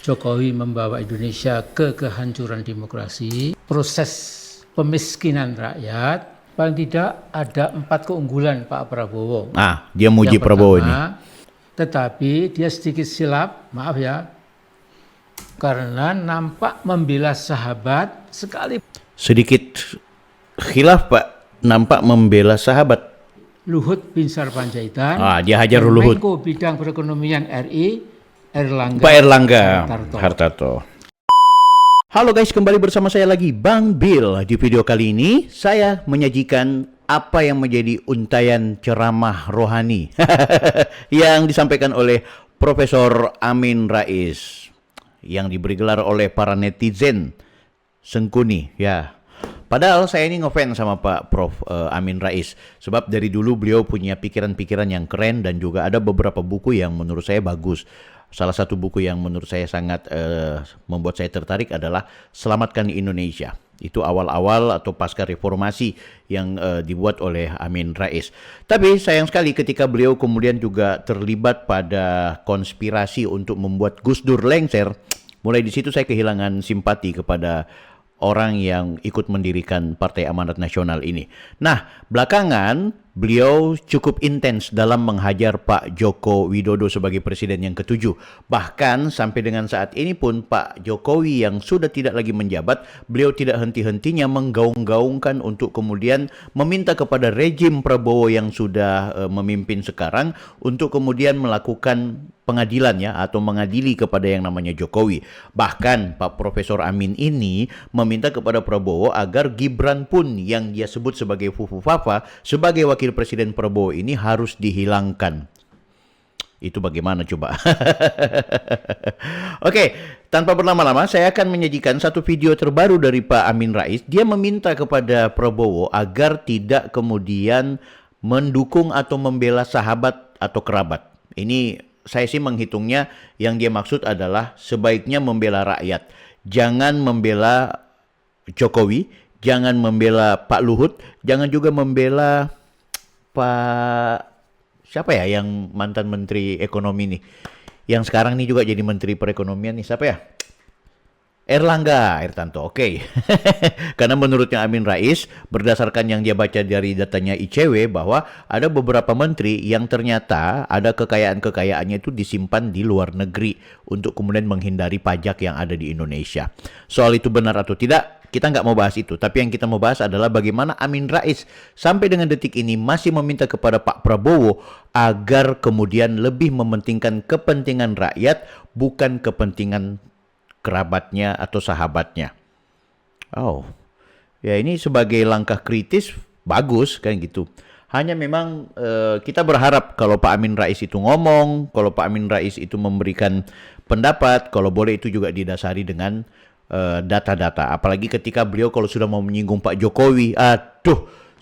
Jokowi membawa Indonesia ke kehancuran demokrasi, proses pemiskinan rakyat, paling tidak ada 4 keunggulan Pak Prabowo. Dia muji Yang Prabowo ini. Tetapi dia sedikit silap, maaf ya, karena nampak membela sahabat sekali. Sedikit khilaf Pak, nampak membela sahabat. Luhut Binsar Panjaitan, Dia hajar Luhut. Menko Bidang Perekonomian RI, Pak Erlangga Hartarto. Halo guys, kembali bersama saya lagi Bang Bill. Di video kali ini saya menyajikan apa yang menjadi untayan ceramah rohani yang disampaikan oleh Profesor Amin Rais yang diberi gelar oleh para netizen Sengkuni ya. Padahal saya ini ngefans sama Pak Prof Amin Rais, sebab dari dulu beliau punya pikiran-pikiran yang keren dan juga ada beberapa buku yang menurut saya bagus. Salah satu buku yang menurut saya sangat membuat saya tertarik adalah Selamatkan Indonesia. Itu awal-awal atau pasca reformasi yang dibuat oleh Amin Rais. Tapi sayang sekali ketika beliau kemudian juga terlibat pada konspirasi untuk membuat Gus Dur lengser, mulai di situ saya kehilangan simpati kepada orang yang ikut mendirikan Partai Amanat Nasional ini. Nah, belakangan beliau cukup intens dalam menghajar Pak Joko Widodo sebagai presiden yang ke-7. Bahkan sampai dengan saat ini pun Pak Jokowi yang sudah tidak lagi menjabat, beliau tidak henti-hentinya menggaung-gaungkan untuk kemudian meminta kepada rejim Prabowo yang sudah memimpin sekarang untuk kemudian melakukan pengadilan ya, atau mengadili kepada yang namanya Jokowi. Bahkan Pak Profesor Amin ini meminta kepada Prabowo agar Gibran pun yang dia sebut sebagai Fufu Fafa sebagai wakil presiden Prabowo ini harus dihilangkan. Itu bagaimana coba? Oke, tanpa berlama-lama saya akan menyajikan satu video terbaru dari Pak Amin Rais. Dia meminta kepada Prabowo agar tidak kemudian mendukung atau membela sahabat atau kerabat. Ini saya sih menghitungnya yang dia maksud adalah sebaiknya membela rakyat. Jangan membela Jokowi, jangan membela Pak Luhut, jangan juga membela Pak siapa ya yang mantan Menteri Ekonomi nih. Yang sekarang nih juga jadi Menteri Perekonomian nih, siapa ya? Erlangga Hartarto, oke. Karena menurutnya Amin Rais, berdasarkan yang dia baca dari datanya ICW, bahwa ada beberapa menteri yang ternyata ada kekayaan-kekayaannya itu disimpan di luar negeri untuk kemudian menghindari pajak yang ada di Indonesia. Soal itu benar atau tidak, kita nggak mau bahas itu. Tapi yang kita mau bahas adalah bagaimana Amin Rais sampai dengan detik ini masih meminta kepada Pak Prabowo agar kemudian lebih mementingkan kepentingan rakyat, bukan kepentingan kerabatnya atau sahabatnya. Ya ini sebagai langkah kritis bagus kan gitu. Hanya memang kita berharap kalau Pak Amin Rais itu ngomong, kalau Pak Amin Rais itu memberikan pendapat, kalau boleh itu juga didasari dengan data-data. Apalagi ketika beliau kalau sudah mau menyinggung Pak Jokowi,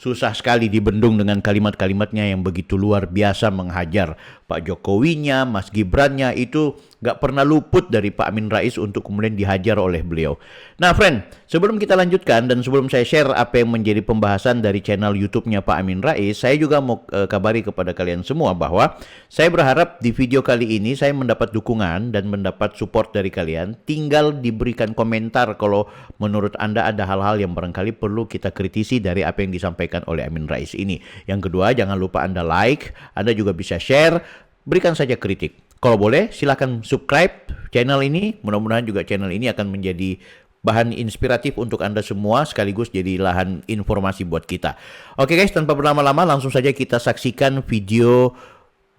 susah sekali dibendung dengan kalimat-kalimatnya yang begitu luar biasa menghajar Pak Jokowinya, Mas Gibrannya, itu nggak pernah luput dari Pak Amin Rais untuk kemudian dihajar oleh beliau. Nah friend, sebelum kita lanjutkan dan sebelum saya share apa yang menjadi pembahasan dari channel YouTube-nya Pak Amin Rais, saya juga mau kabari kepada kalian semua bahwa saya berharap di video kali ini saya mendapat dukungan dan mendapat support dari kalian. Tinggal diberikan komentar kalau menurut Anda ada hal-hal yang barangkali perlu kita kritisi dari apa yang disampaikan oleh Amin Rais ini. Yang kedua, jangan lupa Anda like, Anda juga bisa share, berikan saja kritik. Kalau boleh, silakan subscribe channel ini. Mudah-mudahan juga channel ini akan menjadi bahan inspiratif untuk Anda semua, sekaligus jadi lahan informasi buat kita. Oke guys, tanpa berlama-lama langsung saja kita saksikan video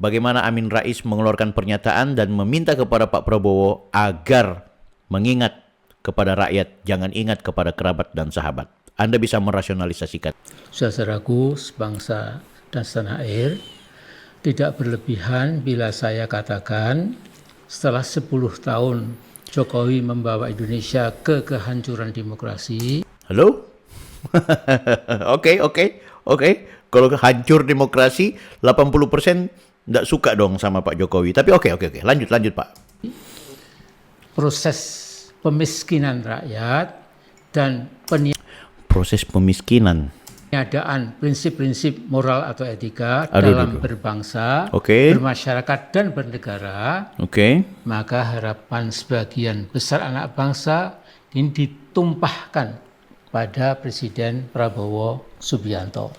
bagaimana Amin Rais mengeluarkan pernyataan dan meminta kepada Pak Prabowo agar mengingat kepada rakyat, jangan ingat kepada kerabat dan sahabat. Anda bisa merasionalisasikan. Saudaraku sebangsa dan setanah air, tidak berlebihan bila saya katakan setelah 10 tahun Jokowi membawa Indonesia ke kehancuran demokrasi. Halo? Oke. Kalau hancur demokrasi, 80% nggak suka dong sama Pak Jokowi. Tapi oke. Lanjut Pak. Proses pemiskinan rakyat dan proses pemiskinan. Pengadaan prinsip-prinsip moral atau etika Aduh, dalam berbangsa, Oke. bermasyarakat, dan bernegara, Oke. maka harapan sebagian besar anak bangsa ini ditumpahkan pada Presiden Prabowo Subianto.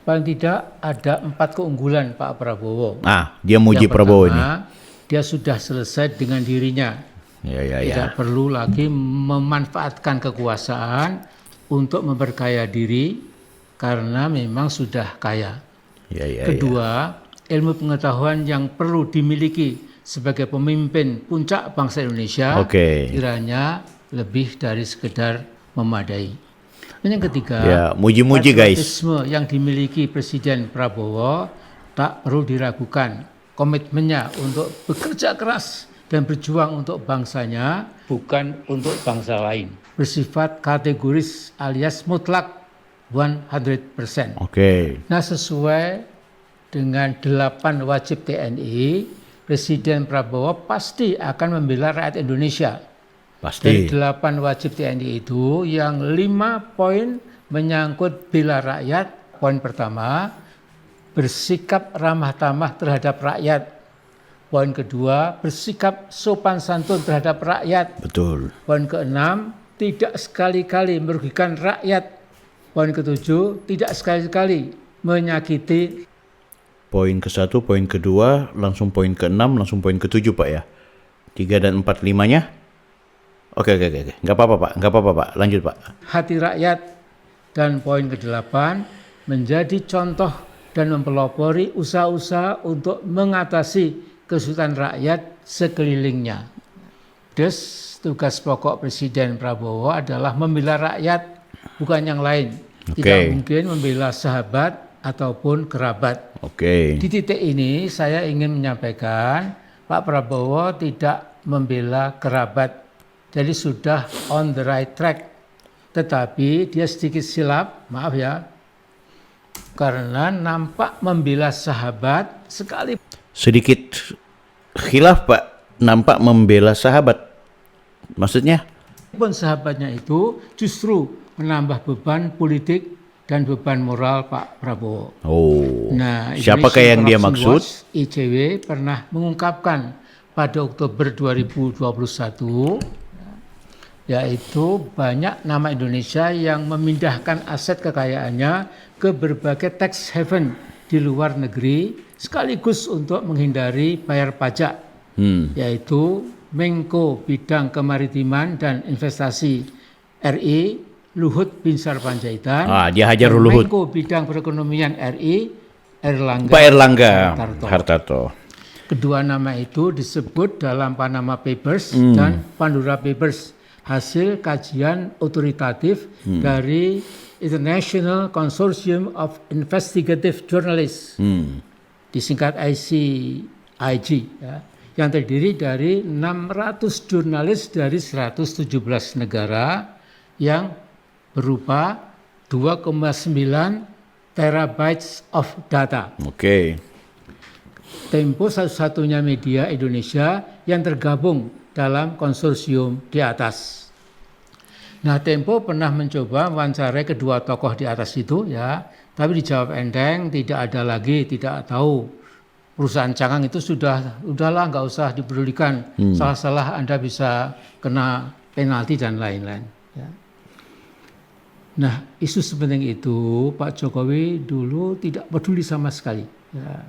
Paling tidak ada 4 keunggulan Pak Prabowo. Ah, dia muji Yang Prabowo ini. pertama, dia sudah selesai dengan dirinya. Ya. Tidak perlu lagi memanfaatkan kekuasaan untuk memperkaya diri karena memang sudah kaya. Ya. Kedua, ilmu pengetahuan yang perlu dimiliki sebagai pemimpin puncak bangsa Indonesia Oke. kiranya lebih dari sekedar memadai. Dan yang ketiga, Ya, muji-muji guys. patriotisme yang dimiliki Presiden Prabowo tak perlu diragukan. Komitmennya untuk bekerja keras dan berjuang untuk bangsanya, bukan untuk bangsa lain. Bersifat kategoris alias mutlak 100%. Oke. Nah, sesuai dengan 8 wajib TNI, Presiden Prabowo pasti akan membela rakyat Indonesia. Dari Pasti. 8 wajib TNI itu, yang 5 poin menyangkut bela rakyat. Poin pertama, bersikap ramah tamah terhadap rakyat. Poin kedua, bersikap sopan santun terhadap rakyat. Betul. Poin keenam, tidak sekali-kali merugikan rakyat. Poin ketujuh, tidak sekali-kali menyakiti. Poin ke-1, poin kedua, langsung poin ke-6, langsung poin ke-7 Pak ya. 3 dan 4, 5-nya. Oke. Nggak apa-apa Pak. Lanjut Pak. Hati rakyat. Dan poin ke-8, menjadi contoh dan mempelopori usaha-usaha untuk mengatasi kesulitan rakyat sekelilingnya. Terus tugas pokok Presiden Prabowo adalah membela rakyat, bukan yang lain. Tidak mungkin membela sahabat ataupun kerabat. Oke. Di titik ini saya ingin menyampaikan Pak Prabowo tidak membela kerabat. Jadi sudah on the right track. Tetapi dia sedikit silap, maaf ya, karena nampak membela sahabat sekali. Sedikit khilaf Pak, nampak membela sahabat. Maksudnya? Pun sahabatnya itu justru menambah beban politik dan beban moral Pak Prabowo. Oh. Nah, Siapakah yang dia maksud? ICW pernah mengungkapkan pada Oktober 2021, yaitu banyak nama Indonesia yang memindahkan aset kekayaannya ke berbagai tax haven di luar negeri sekaligus untuk menghindari bayar pajak, yaitu Menko Bidang Kemaritiman dan Investasi RI Luhut Binsar Panjaitan, Dia hajar Luhut. Menko Bidang Perekonomian RI Erlangga Pak Erlangga Hartarto. Kedua nama itu disebut dalam Panama Papers dan Pandora Papers, hasil kajian otoritatif dari International Consortium of Investigative Journalists, disingkat ICIG, ya, yang terdiri dari 600 jurnalis dari 117 negara yang berupa 2,9 terabytes of data. Oke. Tempo satu-satunya media Indonesia yang tergabung dalam konsorsium di atas. Nah, Tempo pernah mencoba mewawancarai kedua tokoh di atas itu, ya, tapi dijawab enteng, tidak ada lagi, tidak tahu. Perusahaan cangkang itu udahlah, nggak usah dipedulikan. Salah-salah Anda bisa kena penalti dan lain-lain. Ya. Nah, isu sepenting itu Pak Jokowi dulu tidak peduli sama sekali. Ya.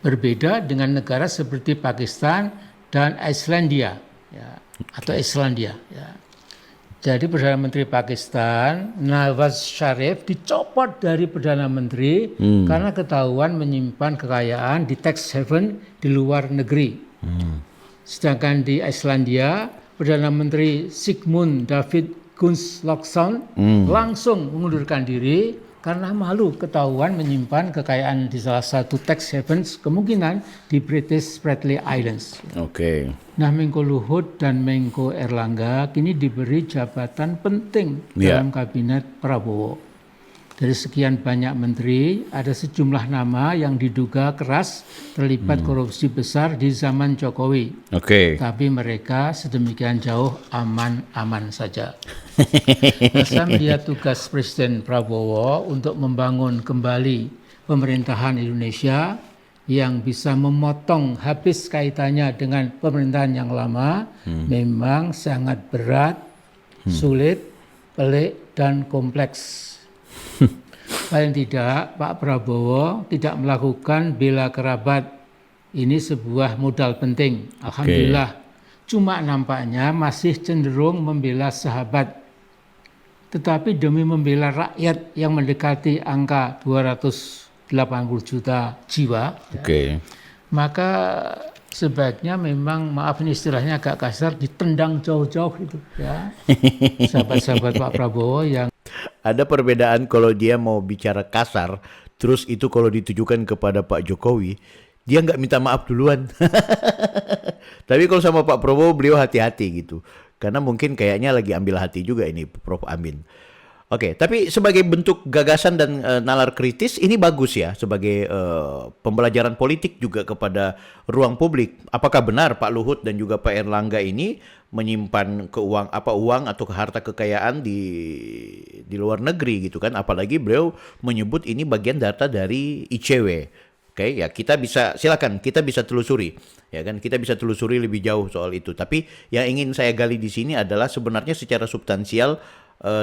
Berbeda dengan negara seperti Pakistan dan Islandia, ya, atau Islandia. Ya. Jadi Perdana Menteri Pakistan Nawaz Sharif dicopot dari Perdana Menteri karena ketahuan menyimpan kekayaan di tax haven di luar negeri. Sedangkan di Islandia Perdana Menteri Sigmund David Gunnlaugsson langsung mengundurkan diri karena malu ketahuan menyimpan kekayaan di salah satu tax havens, kemungkinan di British Spratly Islands. Oke. Nah, Menko Luhut dan Menko Erlangga kini diberi jabatan penting dalam kabinet Prabowo. Dari sekian banyak menteri, ada sejumlah nama yang diduga keras terlibat korupsi besar di zaman Jokowi. Oke. Tapi mereka sedemikian jauh aman-aman saja. Saya melihat tugas Presiden Prabowo untuk membangun kembali pemerintahan Indonesia yang bisa memotong habis kaitannya dengan pemerintahan yang lama memang sangat berat, sulit, pelik, dan kompleks. Paling tidak Pak Prabowo tidak melakukan bela kerabat. Ini sebuah modal penting. Alhamdulillah. Cuma nampaknya masih cenderung membela sahabat. Tetapi demi membela rakyat yang mendekati angka 280 juta jiwa, maka sebaiknya memang, maaf ini istilahnya agak kasar, ditendang jauh-jauh itu ya. Sahabat-sahabat Pak Prabowo yang ada perbedaan kalau dia mau bicara kasar, terus itu kalau ditujukan kepada Pak Jokowi, dia nggak minta maaf duluan. Tapi kalau sama Pak Prabowo, beliau hati-hati gitu. Karena mungkin kayaknya lagi ambil hati juga ini Prof. Amin. Oke, tapi sebagai bentuk gagasan dan nalar kritis, ini bagus ya sebagai pembelajaran politik juga kepada ruang publik. Apakah benar Pak Luhut dan juga Pak Erlangga ini menyimpan uang atau harta kekayaan di luar negeri gitu kan? Apalagi beliau menyebut ini bagian data dari ICW. Oke, ya kita bisa telusuri, ya kan? Kita bisa telusuri lebih jauh soal itu. Tapi yang ingin saya gali di sini adalah sebenarnya secara substansial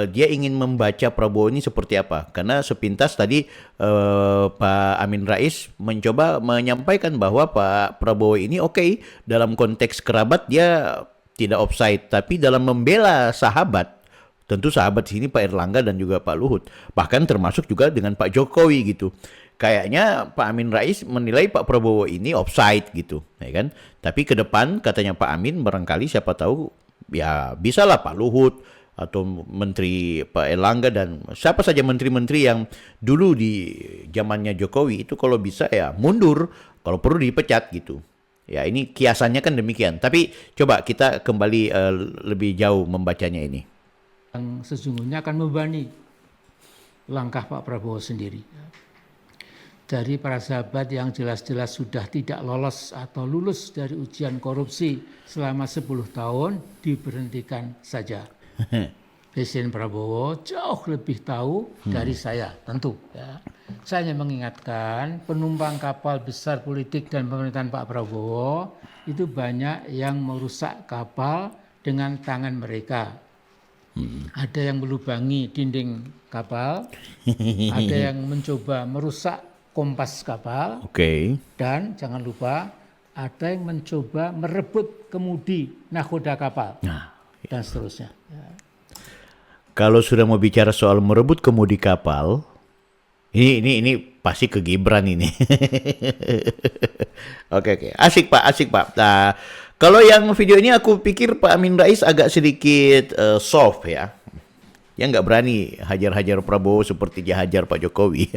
dia ingin membaca Prabowo ini seperti apa. Karena sepintas tadi Pak Amin Rais mencoba menyampaikan bahwa Pak Prabowo ini dalam konteks kerabat dia tidak offside, tapi dalam membela sahabat, tentu sahabat di sini Pak Erlangga dan juga Pak Luhut, bahkan termasuk juga dengan Pak Jokowi gitu. Kayaknya Pak Amin Rais menilai Pak Prabowo ini offside gitu, ya kan? Tapi ke depan katanya Pak Amin barangkali siapa tahu ya bisalah Pak Luhut atau Menteri Pak Erlangga dan siapa saja menteri-menteri yang dulu di zamannya Jokowi itu kalau bisa ya mundur, kalau perlu dipecat gitu. Ya ini kiasannya kan demikian. Tapi coba kita kembali lebih jauh membacanya ini. Yang sesungguhnya akan membebani langkah Pak Prabowo sendiri. Dari para sahabat yang jelas-jelas sudah tidak lolos atau lulus dari ujian korupsi selama 10 tahun diberhentikan saja. Presiden Prabowo jauh lebih tahu dari saya tentu ya. Saya hanya mengingatkan penumpang kapal besar politik dan pemerintahan Pak Prabowo itu banyak yang merusak kapal dengan tangan mereka. Ada yang melubangi dinding kapal, ada yang mencoba merusak kompas kapal, dan jangan lupa ada yang mencoba merebut kemudi nakoda kapal, dan seterusnya. Ya. Kalau sudah mau bicara soal merebut kemudi kapal, ini pasti ke Gibran ini. Oke. Asik Pak. Nah, kalau yang video ini aku pikir Pak Amin Rais agak sedikit soft ya. Yang nggak berani hajar-hajar Prabowo seperti dia hajar Pak Jokowi.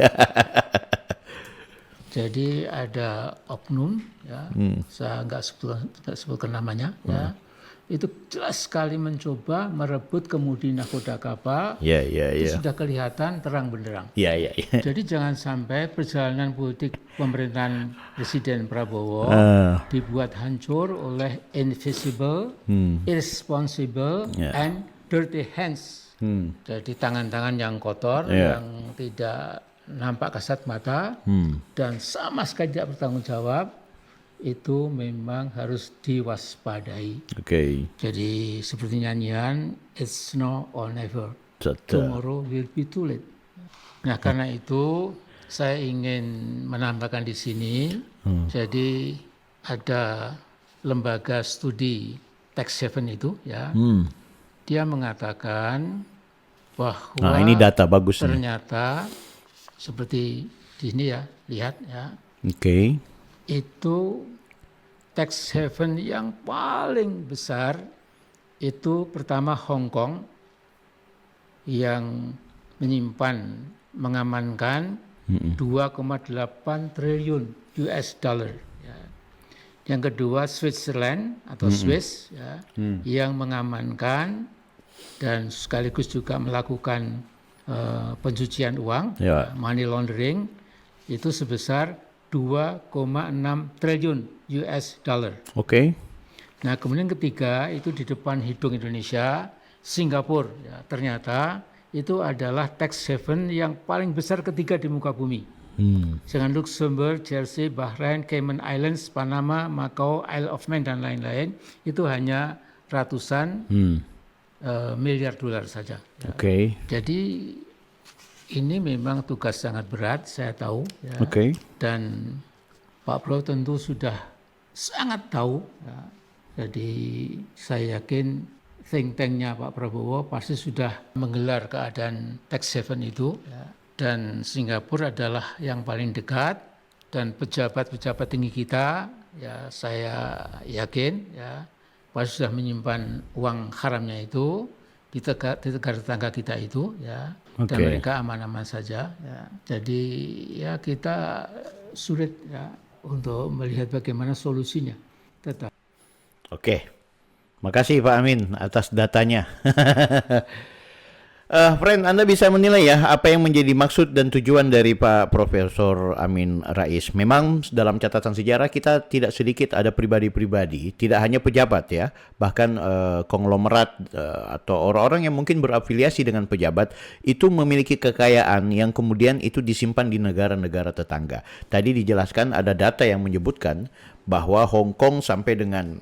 Jadi ada oknum, ya, saya nggak sebutkan namanya, ya, itu jelas sekali mencoba merebut kemudi nakoda kapal. Itu sudah kelihatan terang benderang. Jadi jangan sampai perjalanan politik pemerintahan Presiden Prabowo dibuat hancur oleh invisible, irresponsible, and dirty hands. Jadi tangan-tangan yang kotor, yang tidak nampak kasat mata dan sama sekali tidak bertanggung jawab, itu memang harus diwaspadai. Jadi seperti nyanyian, it's now or never, tomorrow will be too late. Nah karena itu saya ingin menambahkan di sini, jadi ada lembaga studi tax haven itu ya, dia mengatakan bahwa ini data bagus ternyata nih. Seperti di sini ya, lihat ya. Itu tax haven yang paling besar itu pertama Hong Kong yang mengamankan 2,8 triliun US dollar. Ya. Yang kedua Switzerland atau Swiss ya, yang mengamankan dan sekaligus juga melakukan pencucian uang, money laundering, itu sebesar 2,6 triliun US dollar. Oke. Nah, kemudian ketiga itu di depan hidung Indonesia, Singapura. Ya, ternyata itu adalah tax haven yang paling besar ketiga di muka bumi. Dengan Luxembourg, Jersey, Bahrain, Cayman Islands, Panama, Macau, Isle of Man dan lain-lain itu hanya ratusan miliar dolar saja. Ya. Oke. Jadi ini memang tugas sangat berat, saya tahu. Ya. Oke. Dan Pak Prabowo tentu sudah sangat tahu. Ya. Jadi saya yakin think tanknya Pak Prabowo pasti sudah menggelar keadaan tax haven itu. Ya. Dan Singapura adalah yang paling dekat, dan pejabat-pejabat tinggi kita, ya saya yakin ya pasti sudah menyimpan uang haramnya itu di negara tetangga kita itu, ya. Dan mereka aman-aman saja. Ya. Jadi ya kita sulit ya untuk melihat bagaimana solusinya. Tetap. Oke, makasih Pak Amin atas datanya. Friend, Anda bisa menilai ya apa yang menjadi maksud dan tujuan dari Pak Profesor Amin Rais. Memang dalam catatan sejarah kita tidak sedikit ada pribadi-pribadi, tidak hanya pejabat ya, bahkan konglomerat atau orang-orang yang mungkin berafiliasi dengan pejabat itu memiliki kekayaan yang kemudian itu disimpan di negara-negara tetangga. Tadi dijelaskan ada data yang menyebutkan bahwa Hong Kong sampai dengan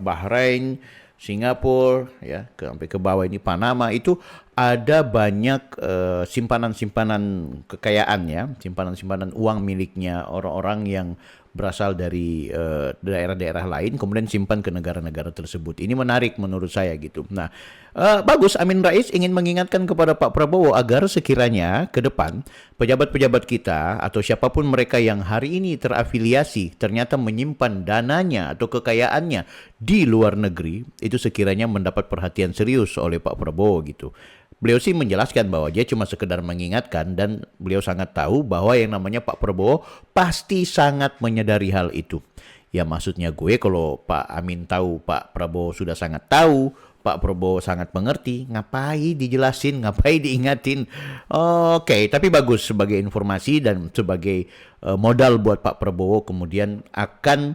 Bahrain, Singapura, ya, sampai ke bawah ini Panama, itu ada banyak simpanan-simpanan kekayaan ya, simpanan-simpanan uang miliknya orang-orang yang berasal dari daerah-daerah lain, kemudian simpan ke negara-negara tersebut. Ini menarik menurut saya gitu. Nah, bagus, Amin Rais ingin mengingatkan kepada Pak Prabowo agar sekiranya ke depan pejabat-pejabat kita atau siapapun mereka yang hari ini terafiliasi ternyata menyimpan dananya atau kekayaannya di luar negeri, itu sekiranya mendapat perhatian serius oleh Pak Prabowo gitu. Beliau sih menjelaskan bahwa dia cuma sekedar mengingatkan, dan beliau sangat tahu bahwa yang namanya Pak Prabowo pasti sangat menyadari hal itu. Ya maksudnya gue kalau Pak Amin tahu, Pak Prabowo sudah sangat tahu, Pak Prabowo sangat mengerti, ngapain dijelasin, ngapain diingatin. Oke, tapi bagus sebagai informasi dan sebagai modal buat Pak Prabowo kemudian akan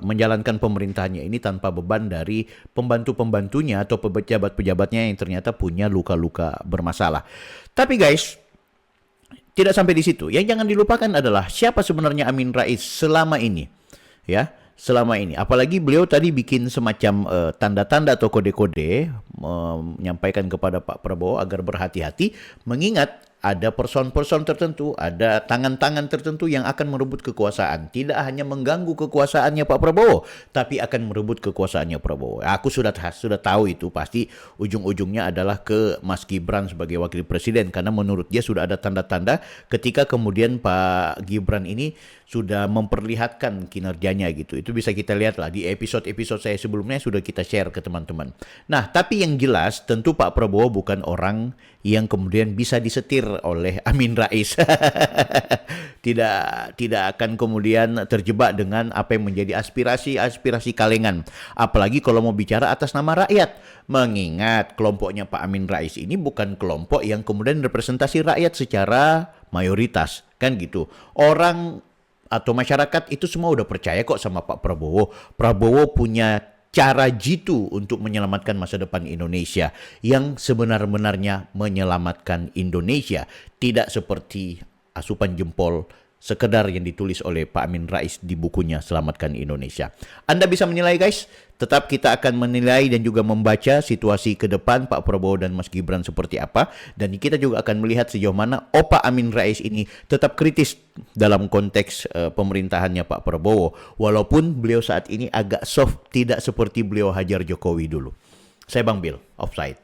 menjalankan pemerintahannya ini tanpa beban dari pembantu-pembantunya atau pejabat-pejabatnya yang ternyata punya luka-luka bermasalah. Tapi guys, tidak sampai di situ. Yang jangan dilupakan adalah siapa sebenarnya Amin Rais selama ini. Ya, selama ini. Apalagi beliau tadi bikin semacam tanda-tanda atau kode-kode menyampaikan kepada Pak Prabowo agar berhati-hati, mengingat ada person-person tertentu, ada tangan-tangan tertentu yang akan merebut kekuasaan. Tidak hanya mengganggu kekuasaannya Pak Prabowo, tapi akan merebut kekuasaannya Prabowo. Aku sudah tahu itu pasti ujung-ujungnya adalah ke Mas Gibran sebagai wakil presiden, karena menurut dia sudah ada tanda-tanda ketika kemudian Pak Gibran ini sudah memperlihatkan kinerjanya gitu. Itu bisa kita lihat lah di episode-episode saya sebelumnya, sudah kita share ke teman-teman. Nah, tapi yang jelas tentu Pak Prabowo bukan orang yang kemudian bisa disetir oleh Amin Rais. Tidak akan kemudian terjebak dengan apa yang menjadi aspirasi kalengan. Apalagi kalau mau bicara atas nama rakyat. Mengingat kelompoknya Pak Amin Rais ini bukan kelompok yang kemudian representasi rakyat secara mayoritas, kan gitu. Orang atau masyarakat itu semua udah percaya kok sama Pak Prabowo. Prabowo punya cara jitu untuk menyelamatkan masa depan Indonesia, yang sebenar-benarnya menyelamatkan Indonesia, tidak seperti asupan jempol sekedar yang ditulis oleh Pak Amin Rais di bukunya Selamatkan Indonesia. Anda bisa menilai guys, tetap kita akan menilai dan juga membaca situasi ke depan Pak Prabowo dan Mas Gibran seperti apa, dan kita juga akan melihat sejauh mana Pak Amin Rais ini tetap kritis dalam konteks pemerintahannya Pak Prabowo, walaupun beliau saat ini agak soft, tidak seperti beliau hajar Jokowi dulu. Saya Bang Bill, Offside.